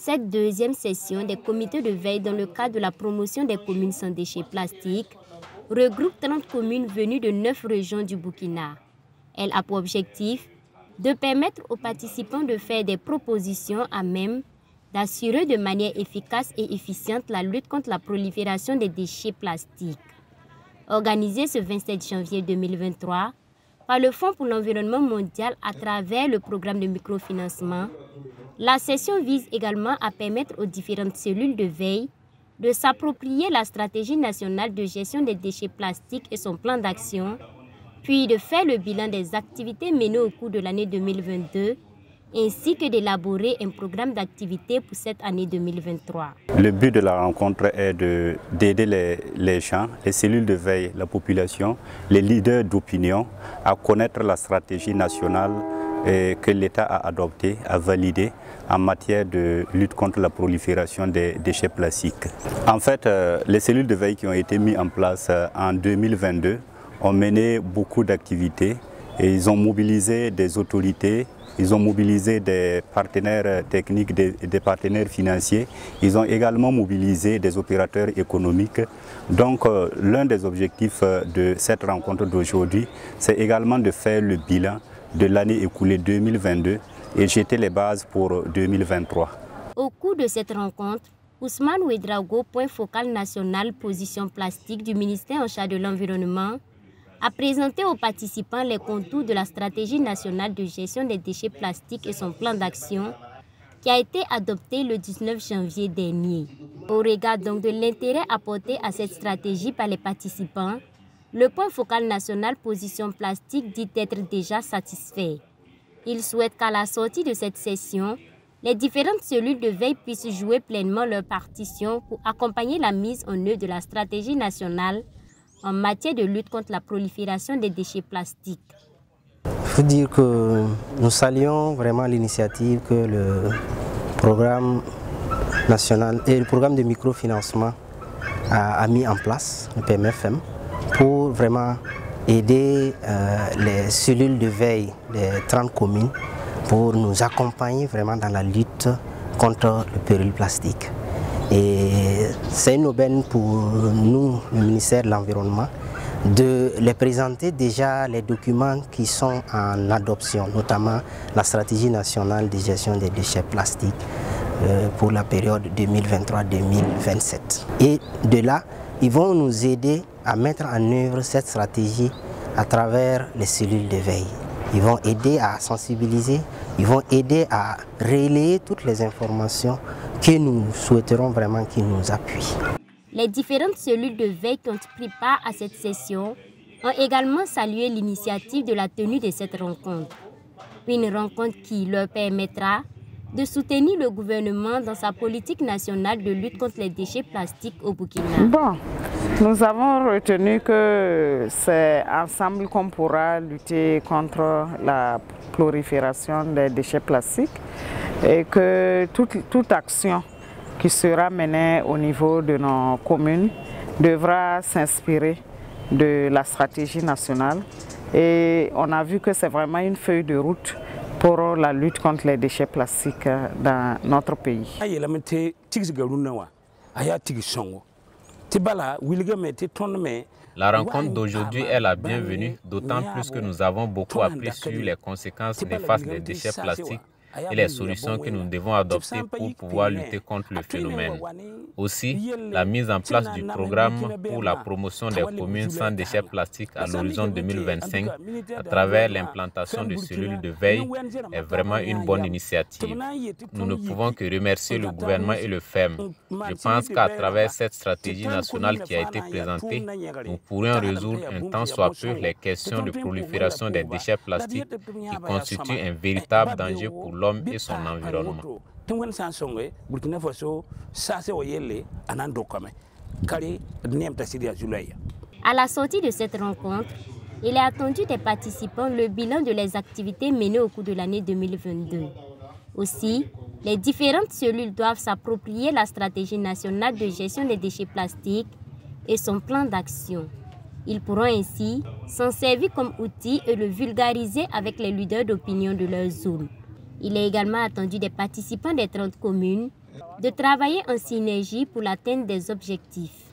Cette deuxième session des comités de veille dans le cadre de la promotion des communes sans déchets plastiques regroupe 30 communes venues de 9 régions du Burkina. Elle a pour objectif de permettre aux participants de faire des propositions à même d'assurer de manière efficace et efficiente la lutte contre la prolifération des déchets plastiques. Organisée ce 27 janvier 2023 par le Fonds pour l'environnement mondial à travers le programme de microfinancement, la session vise également à permettre aux différentes cellules de veille de s'approprier la stratégie nationale de gestion des déchets plastiques et son plan d'action, puis de faire le bilan des activités menées au cours de l'année 2022, ainsi que d'élaborer un programme d'activité pour cette année 2023. Le but de la rencontre est d'aider les gens, les cellules de veille, la population, les leaders d'opinion à connaître la stratégie nationale que l'État a adoptée, a validée en matière de lutte contre la prolifération des déchets plastiques. En fait, les cellules de veille qui ont été mises en place en 2022 ont mené beaucoup d'activités et ils ont mobilisé des autorités, ils ont mobilisé des partenaires techniques, des partenaires financiers, ils ont également mobilisé des opérateurs économiques. Donc l'un des objectifs de cette rencontre d'aujourd'hui, c'est également de faire le bilan de l'année écoulée 2022 et jeter les bases pour 2023. Au cours de cette rencontre, Ousmane Ouedraogo, point focal national position plastique du ministère en charge de l'environnement, a présenté aux participants les contours de la stratégie nationale de gestion des déchets plastiques et son plan d'action qui a été adopté le 19 janvier dernier. Au regard donc de l'intérêt apporté à cette stratégie par les participants, le point focal national position plastique dit être déjà satisfait. Il souhaite qu'à la sortie de cette session, les différentes cellules de veille puissent jouer pleinement leur partition pour accompagner la mise en œuvre de la stratégie nationale en matière de lutte contre la prolifération des déchets plastiques. Il faut dire que nous saluons vraiment l'initiative que le programme national et le programme de microfinancement a mis en place, le PMFM, pour vraiment aider les cellules de veille des 30 communes pour nous accompagner vraiment dans la lutte contre le péril plastique. Et c'est une aubaine pour nous, le ministère de l'Environnement, de les présenter déjà les documents qui sont en adoption, notamment la stratégie nationale de gestion des déchets plastiques pour la période 2023-2027. Et de là, ils vont nous aider à mettre en œuvre cette stratégie à travers les cellules de veille. Ils vont aider à sensibiliser, ils vont aider à relayer toutes les informations que nous souhaiterons vraiment qu'ils nous appuient. Les différentes cellules de veille qui ont pris part à cette session ont également salué l'initiative de la tenue de cette rencontre. Une rencontre qui leur permettra de soutenir le gouvernement dans sa politique nationale de lutte contre les déchets plastiques au Burkina. Bon, nous avons retenu que c'est ensemble qu'on pourra lutter contre la prolifération des déchets plastiques et que toute action qui sera menée au niveau de nos communes devra s'inspirer de la stratégie nationale. Et on a vu que c'est vraiment une feuille de route pour la lutte contre les déchets plastiques dans notre pays. La rencontre d'aujourd'hui est la bienvenue, d'autant plus que nous avons beaucoup appris sur les conséquences néfastes des déchets plastiques et les solutions que nous devons adopter pour pouvoir lutter contre le phénomène. Aussi, la mise en place du programme pour la promotion des communes sans déchets plastiques à l'horizon 2025 à travers l'implantation de cellules de veille est vraiment une bonne initiative. Nous ne pouvons que remercier le gouvernement et le FEM. Je pense qu'à travers cette stratégie nationale qui a été présentée, nous pourrions résoudre un tant soit peu les questions de prolifération des déchets plastiques qui constituent un véritable danger pour l'homme et son environnement. À la sortie de cette rencontre, il est attendu des participants le bilan de les activités menées au cours de l'année 2022. Aussi, les différentes cellules doivent s'approprier la stratégie nationale de gestion des déchets plastiques et son plan d'action. Ils pourront ainsi s'en servir comme outil et le vulgariser avec les leaders d'opinion de leur zone. Il est également attendu des participants des 30 communes de travailler en synergie pour l'atteinte des objectifs.